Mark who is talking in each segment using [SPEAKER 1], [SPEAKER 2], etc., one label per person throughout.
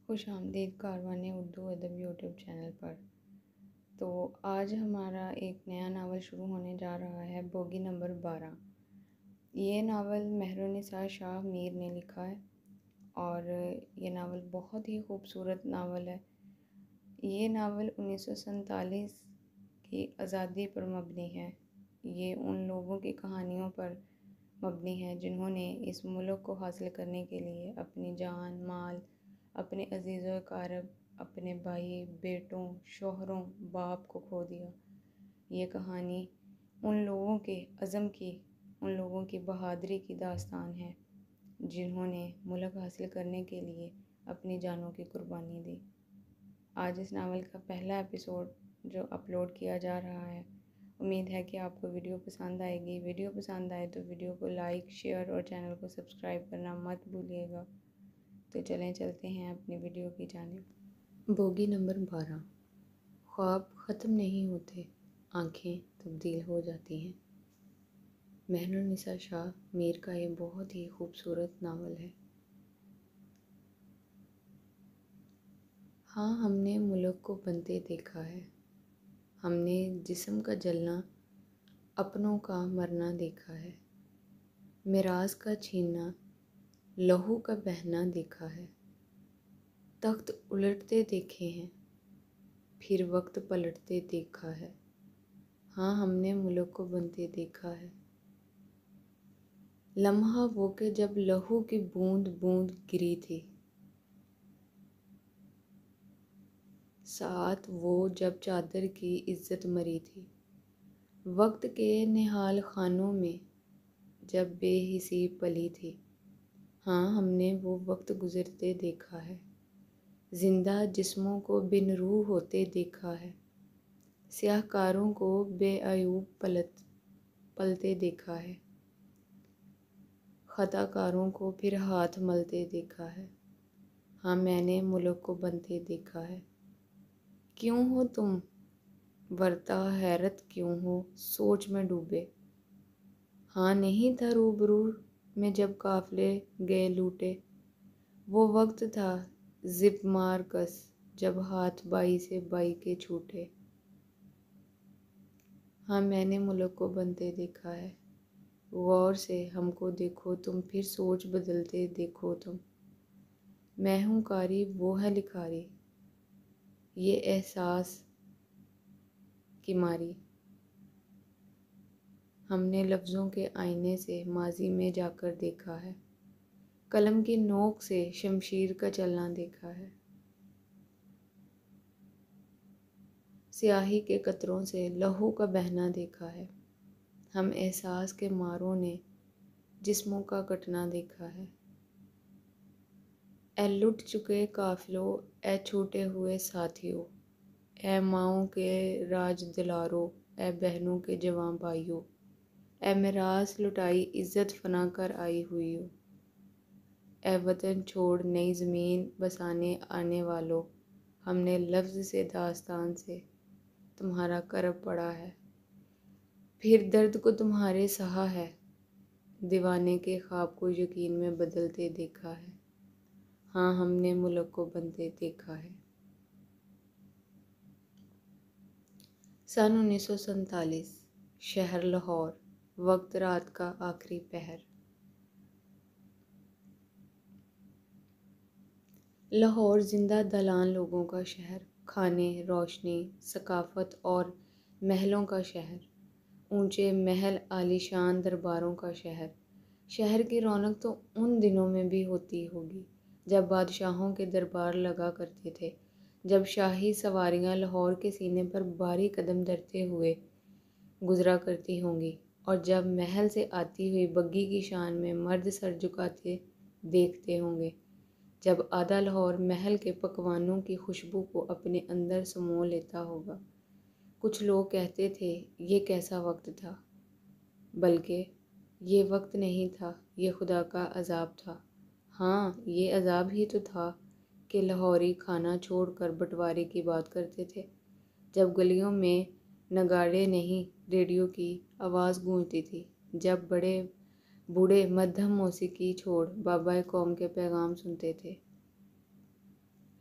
[SPEAKER 1] خوش آمدید کاروان اردو ادب یوٹیوب چینل پر۔ تو آج ہمارا ایک نیا ناول شروع ہونے جا رہا ہے، بوگی نمبر 12۔ یہ ناول مہرالنساء شاہ میر نے لکھا ہے اور یہ ناول بہت ہی خوبصورت ناول ہے۔ یہ ناول 1947 کی آزادی پر مبنی ہے۔ یہ ان لوگوں کی کہانیوں پر مبنی ہے جنہوں نے اس ملک کو حاصل کرنے کے لیے اپنی جان، مال، اپنے عزیز و اقارب، اپنے بھائی، بیٹوں، شوہروں، باپ کو کھو دیا۔ یہ کہانی ان لوگوں کے عزم کی، ان لوگوں کی بہادری کی داستان ہے جنہوں نے ملک حاصل کرنے کے لیے اپنی جانوں کی قربانی دی۔ آج اس ناول کا پہلا ایپیسوڈ جو اپلوڈ کیا جا رہا ہے، امید ہے کہ آپ کو ویڈیو پسند آئے گی۔ ویڈیو پسند آئے تو ویڈیو کو لائک، شیئر اور چینل کو سبسکرائب کرنا مت بھولیے گا۔ تو چلتے ہیں اپنی ویڈیو کی جانب۔ Bogie number 12۔ خواب ختم نہیں ہوتے، آنکھیں تبدیل ہو جاتی ہیں۔ مہرالنساء شاہ میر کا یہ بہت ہی خوبصورت ناول ہے۔ ہاں، ہم نے ملک کو بنتے دیکھا ہے، ہم نے جسم کا جلنا، اپنوں کا مرنا دیکھا ہے، میراث کا چھیننا، لہو کا بہنا دیکھا ہے، تخت الٹتے دیکھے ہیں، پھر وقت پلٹتے دیکھا ہے۔ ہاں، ہم نے ملک کو بنتے دیکھا ہے۔ لمحہ وہ کہ جب لہو کی بوند بوند گری تھی، ساعت وہ جب چادر کی عزت مری تھی، وقت کے نہال خانوں میں جب بے حسی پلی تھی۔ ہاں، ہم نے وہ وقت گزرتے دیکھا ہے، زندہ جسموں کو بن روح ہوتے دیکھا ہے، سیاہ کاروں کو بے عیوب پلتے دیکھا ہے، خطا کاروں کو پھر ہاتھ ملتے دیکھا ہے۔ ہاں، میں نے ملک کو بنتے دیکھا ہے۔ کیوں ہو تم ورطہ حیرت، کیوں ہو سوچ میں ڈوبے؟ ہاں، نہیں تھا روبرو میں جب قافلے گئے لوٹے، وہ وقت تھا زب مار کس جب ہاتھ بائی سے بائی کے چھوٹے۔ ہاں، میں نے ملک کو بنتے دیکھا ہے۔ غور سے ہم کو دیکھو تم، پھر سوچ بدلتے دیکھو تم۔ میں ہوں کاری، وہ ہے لکھاری، یہ احساس کی ماری۔ ہم نے لفظوں کے آئینے سے ماضی میں جا کر دیکھا ہے، قلم کی نوک سے شمشیر کا چلنا دیکھا ہے، سیاہی کے قطروں سے لہو کا بہنا دیکھا ہے۔ ہم احساس کے ماروں نے جسموں کا کٹنا دیکھا ہے۔ اے لٹ چکے قافلوں، اے چھوٹے ہوئے ساتھیوں، اے ماؤں کے راج دلاروں، اے بہنوں کے جواں بھائیوں، اے میراث لٹائی عزت فنا کر آئی ہوئیوں، اے وطن چھوڑ نئی زمین بسانے آنے والوں، ہم نے لفظ سے داستان سے تمہارا کرب پڑھا ہے، پھر درد کو تمہارے سہا ہے، دیوانے کے خواب کو یقین میں بدلتے دیکھا ہے۔ ہاں، ہم نے ملک کو بنتے دیکھا ہے۔ سن 1947، شہر لاہور، وقت رات کا آخری پہر۔ لاہور زندہ دلان لوگوں کا شہر، کھانے، روشنی، ثقافت اور محلوں کا شہر، اونچے محل، عالیشان درباروں کا شہر۔ شہر کی رونق تو ان دنوں میں بھی ہوتی ہوگی جب بادشاہوں کے دربار لگا کرتے تھے، جب شاہی سواریاں لاہور کے سینے پر بھاری قدم دھرتے ہوئے گزرا کرتی ہوں گی، اور جب محل سے آتی ہوئی بگھی کی شان میں مرد سر جھکاتے دیکھتے ہوں گے، جب آدھا لاہور محل کے پکوانوں کی خوشبو کو اپنے اندر سمو لیتا ہوگا۔ کچھ لوگ کہتے تھے یہ کیسا وقت تھا، بلکہ یہ وقت نہیں تھا، یہ خدا کا عذاب تھا۔ ہاں، یہ عذاب ہی تو تھا کہ لاہوری کھانا چھوڑ کر بٹوارے کی بات کرتے تھے، جب گلیوں میں نگاڑے نہیں ریڈیو کی آواز گونجتی تھی، جب بڑے بوڑھے مدھم موسیقی چھوڑ بابائے قوم کے پیغام سنتے تھے۔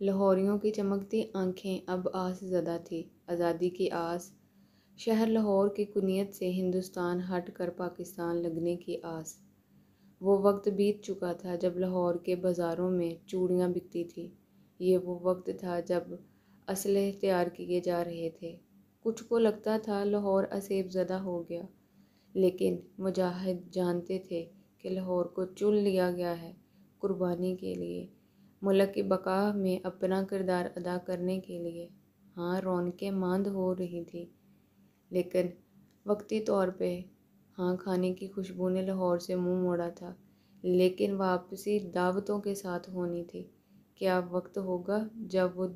[SPEAKER 1] لاہوریوں کی چمکتی آنکھیں اب آس زدہ تھی، آزادی کی آس۔ شہر لاہور کی کنیت سے ہندوستان ہٹ کر پاکستان لگنے کی آس۔ وہ وقت بیت چکا تھا جب لاہور کے بازاروں میں چوڑیاں بکتی تھیں۔ یہ وہ وقت تھا جب اسلحے تیار کیے جا رہے تھے۔ کچھ کو لگتا تھا لاہور اسیب زدہ ہو گیا، لیکن مجاہد جانتے تھے کہ لاہور کو چن لیا گیا ہے قربانی کے لیے، ملک کی بقا میں اپنا کردار ادا کرنے کے لیے۔ ہاں، رونقیں ماند ہو رہی تھیں، لیکن وقتی طور پہ۔ ہاں، کھانے کی خوشبو نے لاہور سے منہ موڑا تھا، لیکن واپسی دعوتوں کے ساتھ ہونی تھی۔ کیا وقت ہوگا جب وہ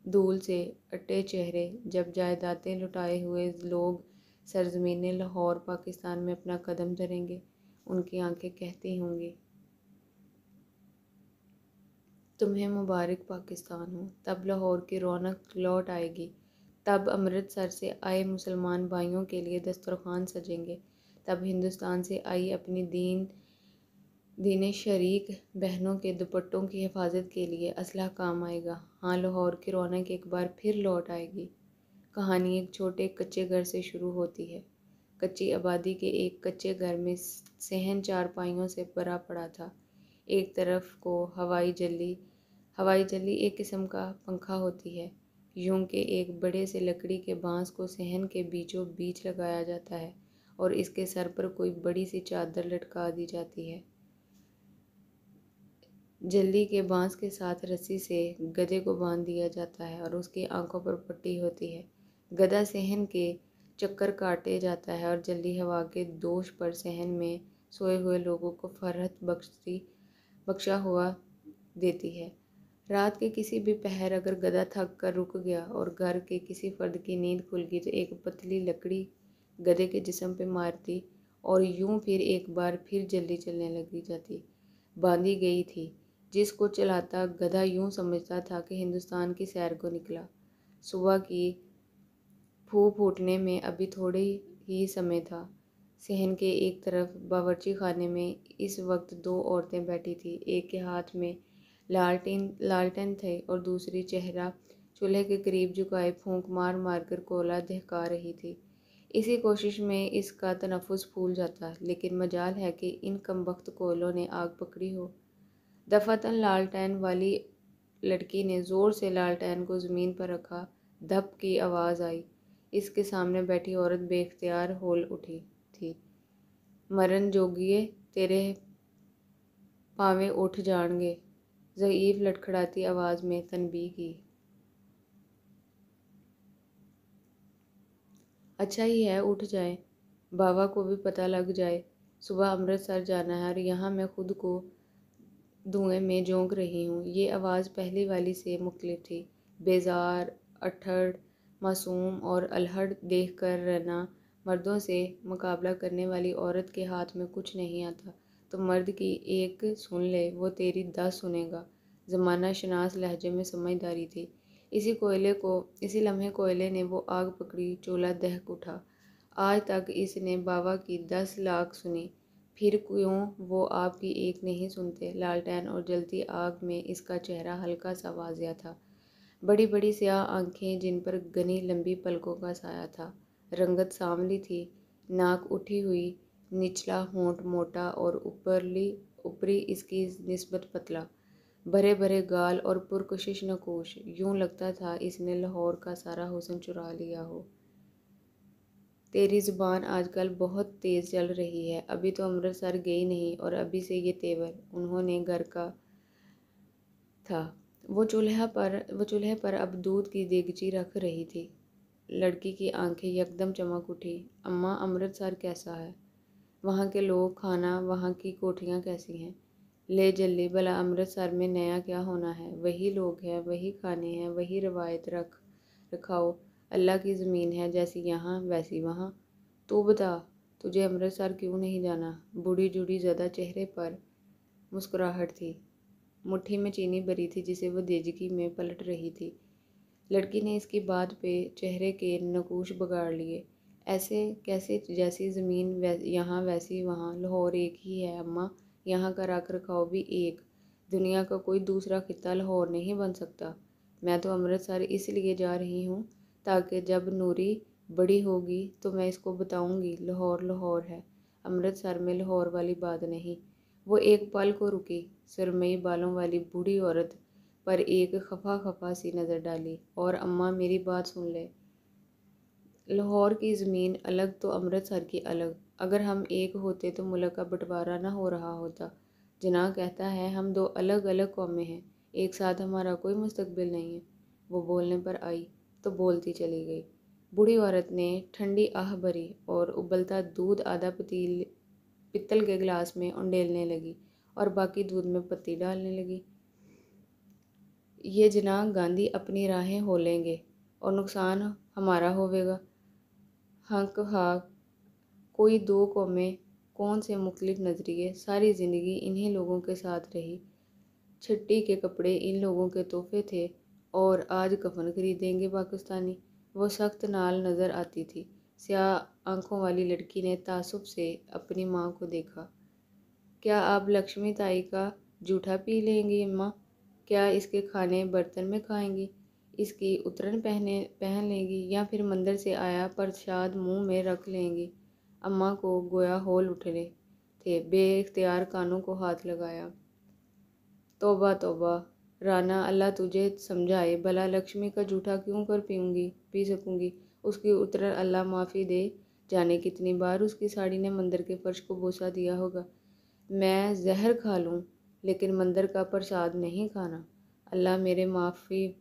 [SPEAKER 1] دھول سے اٹے چہرے، جب جائیدادیں لٹائے ہوئے لوگ سرزمین لاہور پاکستان میں اپنا قدم دھریں گے؟ ان کی آنکھیں کہتی ہوں گی، تمہیں مبارک پاکستان ہو۔ تب لاہور کی رونق لوٹ آئے گی، تب امرتسر سے آئے مسلمان بھائیوں کے لیے دسترخوان سجیں گے، تب ہندوستان سے آئی اپنی دین شریک بہنوں کے دوپٹوں کی حفاظت کے لیے اسلحہ کام آئے گا۔ ہاں، لاہور کی رونق ایک بار پھر لوٹ آئے گی۔ کہانی ایک چھوٹے کچے گھر سے شروع ہوتی ہے۔ کچی آبادی کے ایک کچے گھر میں صحن چارپائیوں سے بھرا پڑا تھا۔ ایک طرف کو ہوائی جلی ایک قسم کا پنکھا ہوتی ہے، یوں کہ ایک بڑے سے لکڑی کے بانس کو صحن کے بیچوں بیچ لگایا جاتا ہے اور اس کے سر پر کوئی بڑی سی چادر لٹکا دی جاتی ہے۔ جلی کے بانس کے ساتھ رسی سے گدھے کو باندھ دیا جاتا ہے اور اس کی آنکھوں پر پٹی ہوتی ہے۔ گدھا صحن کے چکر کاٹے جاتا ہے اور جلی ہوا کے دوش پر صحن میں سوئے ہوئے لوگوں کو فرحت بخشا ہوا دیتی ہے۔ رات کے کسی بھی پہر اگر گدھا تھک کر رک گیا اور گھر کے کسی فرد کی نیند کھل گئی تو ایک پتلی لکڑی گدھے کے جسم پہ مارتی اور یوں پھر ایک بار پھر جلی چلنے لگی جاتی باندھی گئی تھی۔ جس کو چلاتا گدھا یوں سمجھتا تھا کہ ہندوستان کی سیر کو نکلا۔ صبح کی پھو پھوٹنے میں ابھی تھوڑی ہی سمے تھا۔ صحن کے ایک طرف باورچی خانے میں اس وقت دو عورتیں بیٹھی تھیں، ایک کے ہاتھ میں لالٹین تھے اور دوسری چہرہ چولہے کے قریب جھکائے پھونک مار مار کر کوئلہ دہکا رہی تھی۔ اسی کوشش میں اس کا تنفس پھول جاتا، لیکن مجال ہے کہ ان کمبخت کوئلوں نے آگ پکڑی ہو۔ دفعتاً لالٹین والی لڑکی نے زور سے لالٹین کو زمین پر رکھا، دھپ کی آواز آئی۔ اس کے سامنے بیٹھی عورت بے اختیار ہول اٹھی تھی۔ مرن جوگیے، تیرے پاویں اٹھ جان گے، ضعیف لڑکھڑاتی آواز میں تنبیہ کی۔ اچھا ہی ہے اٹھ جائیں، بابا کو بھی پتہ لگ جائے۔ صبح امرتسر جانا ہے اور یہاں میں خود کو دھوئیں میں جھونک رہی ہوں۔ یہ آواز پہلی والی سے مختلف تھی۔ بیزار، اٹھڑ، معصوم اور الہڑ دیکھ کر رہنا۔ مردوں سے مقابلہ کرنے والی عورت کے ہاتھ میں کچھ نہیں آتا تو مرد کی ایک سن لے، وہ تیری 10 سنے گا۔ زمانہ شناس لہجے میں سمجھداری تھی۔ اسی لمحے کوئلے نے وہ آگ پکڑی، چولہا دہک اٹھا۔ آج تک اس نے بابا کی 10 لاکھ سنی، پھر کیوں وہ آپ کی ایک نہیں سنتے؟ لالٹین اور جلتی آگ میں اس کا چہرہ ہلکا سا واضح تھا، بڑی بڑی سیاہ آنکھیں جن پر گھنی لمبی پلکوں کا سایہ تھا، رنگت سانولی تھی، ناک اٹھی ہوئی، نچلا ہونٹ موٹا اور اوپری اس کی نسبت پتلا، بھرے بھرے گال اور پرکشش نقوش، یوں لگتا تھا اس نے لاہور کا سارا حسن چرا لیا ہو۔ تیری زبان آج کل بہت تیز چل رہی ہے، ابھی تو امرتسر گئی نہیں اور ابھی سے یہ تیور۔ انہوں نے گھر کا تھا۔ وہ چولہے پر اب دودھ کی دیگچی رکھ رہی تھی۔ لڑکی کی آنکھیں یکدم چمک اٹھی۔ اماں، امرتسر کیسا ہے؟ وہاں کے لوگ، کھانا، وہاں کی کوٹھیاں کیسی ہیں؟ لے جلی، بھلا امرتسر میں نیا کیا ہونا ہے؟ وہی لوگ ہیں، وہی کھانے ہیں، وہی روایت رکھاؤ۔ اللہ کی زمین ہے، جیسی یہاں ویسی وہاں۔ تو بتا، تجھے امرتسر کیوں نہیں جانا؟ بوڑھی جوڑی زدہ چہرے پر مسکراہٹ تھی، مٹھی میں چینی بھری تھی جسے وہ دیجکی میں پلٹ رہی تھی۔ لڑکی نے اس کی بات پہ چہرے کے نقوش بگاڑ لیے۔ ایسے کیسے؟ جیسی زمین یہاں ویسی وہاں، لاہور ایک ہی ہے اماں، یہاں کا رکھ رکھاؤ بھی ایک۔ دنیا کا کوئی دوسرا خطہ لاہور نہیں بن سکتا۔ میں تو امرتسر اس لیے جا رہی ہوں تاکہ جب نوری بڑی ہوگی تو میں اس کو بتاؤں گی لاہور لاہور ہے، امرتسر میں لاہور والی بات نہیں۔ وہ ایک پل کو رکی، سرمئی بالوں والی بوڑھی عورت پر ایک خفا خفا سی نظر ڈالی۔ اور اماں میری بات سن لے، لاہور کی زمین الگ تو امرتسر کی الگ، اگر ہم ایک ہوتے تو ملک کا بٹوارا نہ ہو رہا ہوتا۔ جناح کہتا ہے ہم دو الگ الگ قومیں ہیں، ایک ساتھ ہمارا کوئی مستقبل نہیں ہے۔ وہ بولنے پر آئی تو بولتی چلی گئی۔ بوڑھی عورت نے ٹھنڈی آہ بھری اور ابلتا دودھ آدھا پتل کے گلاس میں انڈیلنے لگی اور باقی دودھ میں پتی ڈالنے لگی۔ یہ جناح گاندھی اپنی راہیں ہو لیں گے اور نقصان ہمارا ہوئے گا۔ ہنک ہاک کوئی دو قومیں، کون سے مختلف نظریے، ساری زندگی انہی لوگوں کے ساتھ رہی۔ چھٹی کے کپڑے ان لوگوں کے تحفے تھے اور آج کفن خریدیں گے پاکستانی۔ وہ سخت نال نظر آتی تھی۔ سیاہ آنکھوں والی لڑکی نے تعصب سے اپنی ماں کو دیکھا۔ کیا آپ لکشمی تائی کا جوٹا پی لیں گی اماں؟ کیا اس کے کھانے برتن میں کھائیں گی؟ اس کی اترن پہن لیں گی یا پھر مندر سے آیا پرساد منہ میں رکھ لیں گی؟ اماں کو گویا ہول اٹھے تھے، بے اختیار کانوں کو ہاتھ لگایا۔ توبہ توبہ رانا، اللہ تجھے سمجھائے، بھلا لکشمی کا جوٹا کیوں کر پی سکوں گی؟ اس کی اترن اللہ معافی دے، جانے کتنی بار اس کی ساڑی نے مندر کے فرش کو بوسہ دیا ہوگا۔ میں زہر کھا لوں لیکن مندر کا پرساد نہیں کھانا، اللہ میرے معافی۔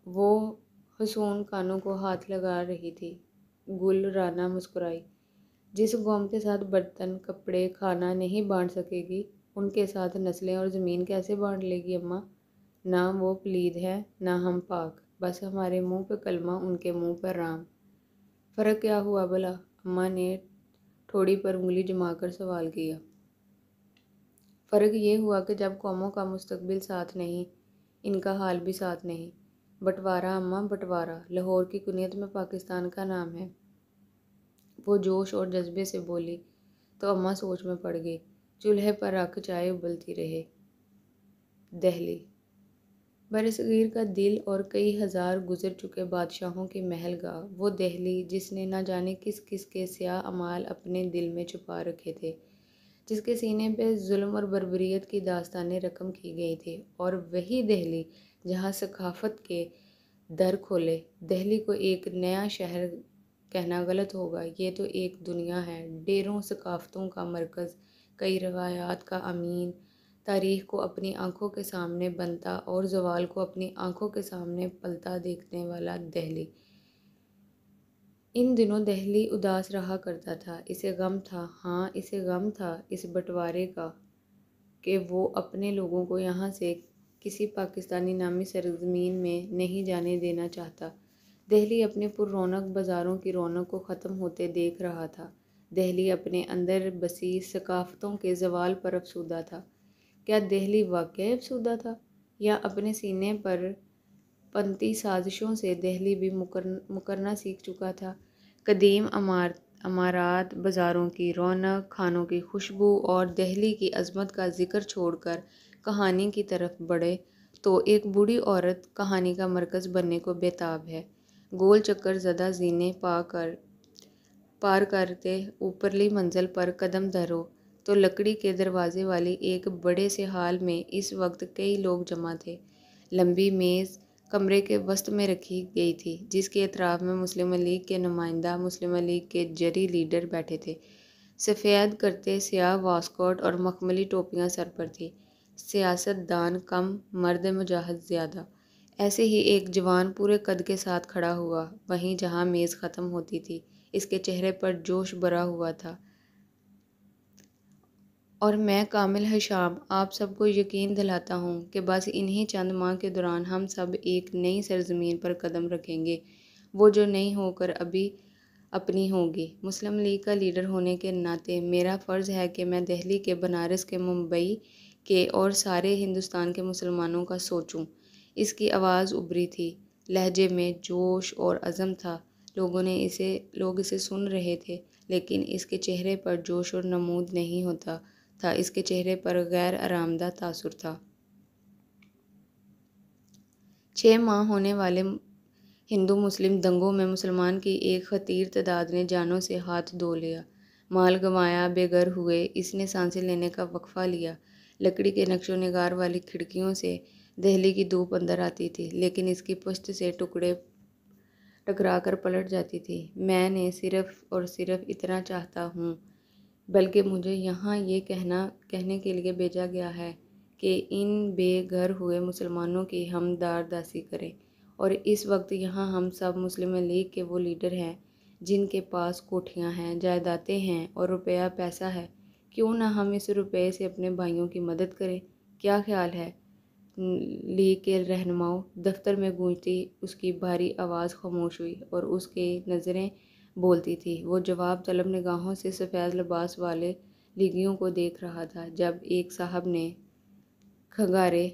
[SPEAKER 1] وہ حسون کانوں کو ہاتھ لگا رہی تھی۔ گل رانا مسکرائی۔ جس قوم کے ساتھ برتن، کپڑے، کھانا نہیں بانٹ سکے گی، ان کے ساتھ نسلیں اور زمین کیسے بانٹ لے گی اماں؟ نہ وہ پلید ہے نہ ہم پاک، بس ہمارے منہ پہ کلمہ، ان کے منہ پر رام۔ فرق کیا ہوا بھلا؟ اماں نے ٹھوڑی پر انگلی جما کر سوال کیا۔ فرق یہ ہوا کہ جب قوموں کا مستقبل ساتھ نہیں، ان کا حال بھی ساتھ نہیں۔ بٹوارا اماں، بٹوارا لاہور کی کنیت میں پاکستان کا نام ہے۔ وہ جوش اور جذبے سے بولی تو اماں سوچ میں پڑ گئی۔ چولہے پر رکھ چائے ابلتی رہے۔ دہلی برصغیر کا دل اور کئی ہزار گزر چکے بادشاہوں کی محل گاہ، وہ دہلی جس نے نہ جانے کس کس کے سیاہ اعمال اپنے دل میں چھپا رکھے تھے، جس کے سینے پہ ظلم اور بربریت کی داستانیں رقم کی گئی تھیں، اور وہی دہلی جہاں ثقافت کے در کھولے۔ دہلی کو ایک نیا شہر کہنا غلط ہوگا، یہ تو ایک دنیا ہے، ڈیروں ثقافتوں کا مرکز، کئی روایات کا امین، تاریخ کو اپنی آنکھوں کے سامنے بنتا اور زوال کو اپنی آنکھوں کے سامنے پلتا دیکھنے والا دہلی۔ ان دنوں دہلی اداس رہا کرتا تھا۔ اسے غم تھا، ہاں اسے غم تھا اس بٹوارے کا کہ وہ اپنے لوگوں کو یہاں سے کسی پاکستانی نامی سرزمین میں نہیں جانے دینا چاہتا۔ دہلی اپنے پر رونق بازاروں کی رونق کو ختم ہوتے دیکھ رہا تھا۔ دہلی اپنے اندر بسی ثقافتوں کے زوال پر افسردہ تھا۔ کیا دہلی واقعی افسردہ تھا؟ یا اپنے سینے پر پنتی سازشوں سے دہلی بھی مکرنا سیکھ چکا تھا؟ قدیم عمارات، بازاروں کی رونق، کھانوں کی خوشبو اور دہلی کی عظمت کا ذکر چھوڑ کر کہانی کی طرف بڑھے تو ایک بوڑھی عورت کہانی کا مرکز بننے کو بیتاب ہے۔ گول چکر زدہ زینے پار کرتے اوپرلی منزل پر قدم دھرو تو لکڑی کے دروازے والی ایک بڑے سے ہال میں اس وقت کئی لوگ جمع تھے۔ لمبی میز کمرے کے وسط میں رکھی گئی تھی، جس کے اطراف میں مسلم لیگ کے نمائندہ، مسلم لیگ کے جری لیڈر بیٹھے تھے۔ سفید کرتے، سیاہ واسکوٹ اور مخملی ٹوپیاں سر پر تھیں۔ سیاست دان کم، مرد مجاہد زیادہ۔ ایسے ہی ایک جوان پورے قد کے ساتھ کھڑا ہوا وہیں جہاں میز ختم ہوتی تھی۔ اس کے چہرے پر جوش بھرا ہوا تھا۔ اور میں کامل حشام آپ سب کو یقین دلاتا ہوں کہ بس انہی چند ماہ کے دوران ہم سب ایک نئی سرزمین پر قدم رکھیں گے، وہ جو نئی ہو کر ابھی اپنی ہوگی۔ مسلم لیگ کا لیڈر ہونے کے ناطے میرا فرض ہے کہ میں دہلی کے، بنارس کے، ممبئی کے اور سارے ہندوستان کے مسلمانوں کا سوچوں۔ اس کی آواز ابھری تھی، لہجے میں جوش اور عزم تھا۔ لوگ اسے سن رہے تھے، لیکن اس کے چہرے پر جوش اور نمود نہیں ہوتا تھا، اس کے چہرے پر غیر آرامدہ تاثر تھا۔ 6 ماہ ہونے والے ہندو مسلم دنگوں میں مسلمان کی ایک خطیر تعداد نے جانوں سے ہاتھ دھو لیا، مال گنوایا، بے گھر ہوئے۔ اس نے سانسیں لینے کا وقفہ لیا۔ لکڑی کے نقش و نگار والی کھڑکیوں سے دہلی کی دھوپ اندر آتی تھی، لیکن اس کی پشت سے ٹکڑے ٹکرا کر پلٹ جاتی تھی۔ میں نے صرف اور صرف اتنا چاہتا ہوں، بلکہ مجھے یہاں یہ کہنے کے لیے بھیجا گیا ہے کہ ان بے گھر ہوئے مسلمانوں کی ہم دارداسی کریں، اور اس وقت یہاں ہم سب مسلم لیگ کے وہ لیڈر ہیں جن کے پاس کوٹھیاں ہیں، جائیدادیں ہیں اور روپیہ پیسہ ہے۔ کیوں نہ ہم اس روپے سے اپنے بھائیوں کی مدد کریں؟ کیا خیال ہے؟ لیگ کے رہنماؤں۔ دفتر میں گونجتی اس کی بھاری آواز خاموش ہوئی اور اس کی نظریں بولتی تھیں۔ وہ جواب طلب نگاہوں سے سفید لباس والے لیگیوں کو دیکھ رہا تھا۔ جب ایک صاحب نے کھنگارے،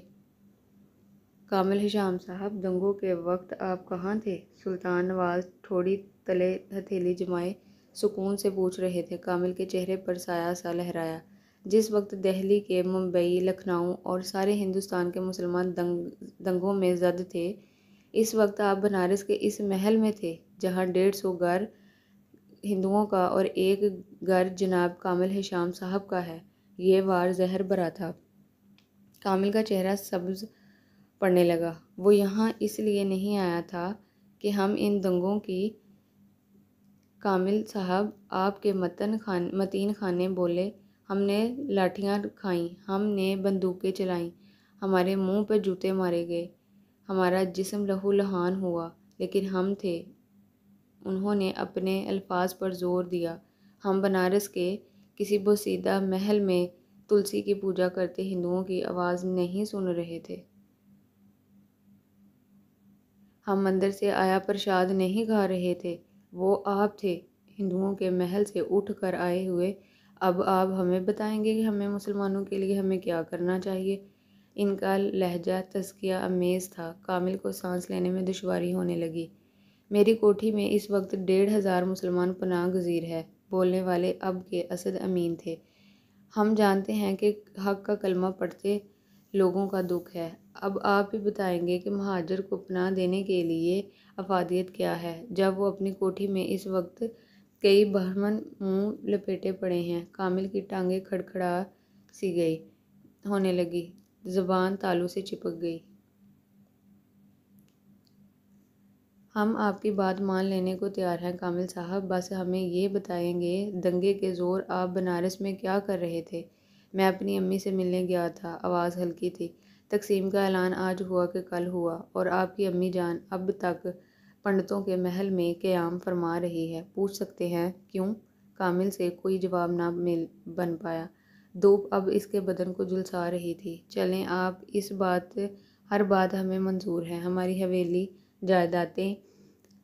[SPEAKER 1] کامل ہشام صاحب، دنگوں کے وقت آپ کہاں تھے؟ سلطان نواز ٹھوڑی تلے ہتھیلی جمائے سکون سے پوچھ رہے تھے۔ کامل کے چہرے پر سایہ سا لہرایا۔ جس وقت دہلی کے، ممبئی، لکھنؤ اور سارے ہندوستان کے مسلمان دنگوں میں زد تھے، اس وقت آپ بنارس کے اس محل میں تھے جہاں 150 گھر ہندوؤں کا اور ایک گھر جناب کامل ہشام صاحب کا ہے۔ یہ وار زہر بھرا تھا۔ کامل کا چہرہ سبز پڑنے لگا۔ وہ یہاں اس لیے نہیں آیا تھا کہ ہم ان دنگوں کی… کامل صاحب، آپ کے متین خانے بولے، ہم نے لاٹھیاں کھائیں، ہم نے بندوقیں چلائیں، ہمارے منہ پہ جوتے مارے گئے، ہمارا جسم لہو لہان ہوا، لیکن ہم تھے۔ انہوں نے اپنے الفاظ پر زور دیا۔ ہم بنارس کے کسی بوسیدہ محل میں تلسی کی پوجا کرتے ہندوؤں کی آواز نہیں سن رہے تھے۔ ہم مندر سے آیا پرشاد نہیں کھا رہے تھے۔ وہ آپ تھے، ہندوؤں کے محل سے اٹھ کر آئے ہوئے۔ اب آپ ہمیں بتائیں گے کہ ہمیں مسلمانوں کے لیے ہمیں کیا کرنا چاہیے؟ ان کا لہجہ تزکیہ آمیز تھا۔ کامل کو سانس لینے میں دشواری ہونے لگی۔ میری کوٹھی میں اس وقت 1,500 مسلمان پناہ گزیر ہے۔ بولنے والے اب کے اسد امین تھے۔ ہم جانتے ہیں کہ حق کا کلمہ پڑھتے لوگوں کا دکھ ہے۔ اب آپ ہی بتائیں گے کہ مہاجر کو پناہ دینے کے لیے افادیت کیا ہے، جب وہ اپنی کوٹھی میں اس وقت کئی برہمن منہ لپیٹے پڑے ہیں۔ کامل کی ٹانگیں کھڑکھڑا سی گئی ہونے لگی، زبان تالو سے چپک گئی۔ ہم آپ کی بات مان لینے کو تیار ہیں کامل صاحب، بس ہمیں یہ بتائیں گے دنگے کے زور آپ بنارس میں کیا کر رہے تھے؟ میں اپنی امی سے ملنے گیا تھا۔ آواز ہلکی تھی۔ تقسیم کا اعلان آج ہوا کہ کل ہوا، اور آپ کی امی جان اب تک پنڈتوں کے محل میں قیام فرما رہی ہے۔ پوچھ سکتے ہیں کیوں؟ کامل سے کوئی جواب نہ بن پایا۔ دھوپ اب اس کے بدن کو جھلسا رہی تھی۔ چلیں آپ، ہر بات ہمیں منظور ہے۔ ہماری حویلی، جائیدادیں،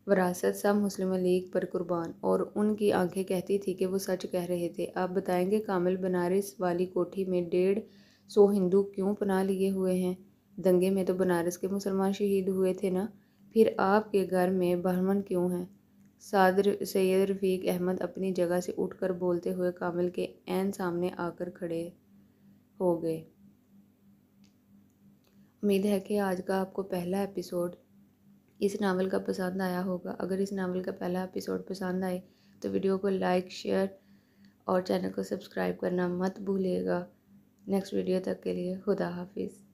[SPEAKER 1] وراثت سب مسلم لیگ پر قربان۔ اور ان کی آنکھیں کہتی تھیں کہ وہ سچ کہہ رہے تھے۔ آپ بتائیں گے کامل، بنارس والی کوٹھی میں 150 ہندو کیوں پناہ لیے ہوئے ہیں؟ دنگے میں تو بنارس کے مسلمان شہید ہوئے تھے نا، پھر آپ کے گھر میں برہمن کیوں ہیں؟ سید رفیق احمد اپنی جگہ سے اٹھ کر بولتے ہوئے کامل کے عین سامنے آ کر کھڑے ہو گئے۔ امید ہے کہ آج کا آپ کو پہلا ایپیسوڈ اس ناول کا پسند آیا ہوگا۔ اگر اس ناول کا پہلا ایپیسوڈ پسند آئے تو ویڈیو کو لائک، شیئر اور چینل کو سبسکرائب کرنا مت بھولیے گا۔ نیکسٹ ویڈیو تک کے لیے خدا حافظ۔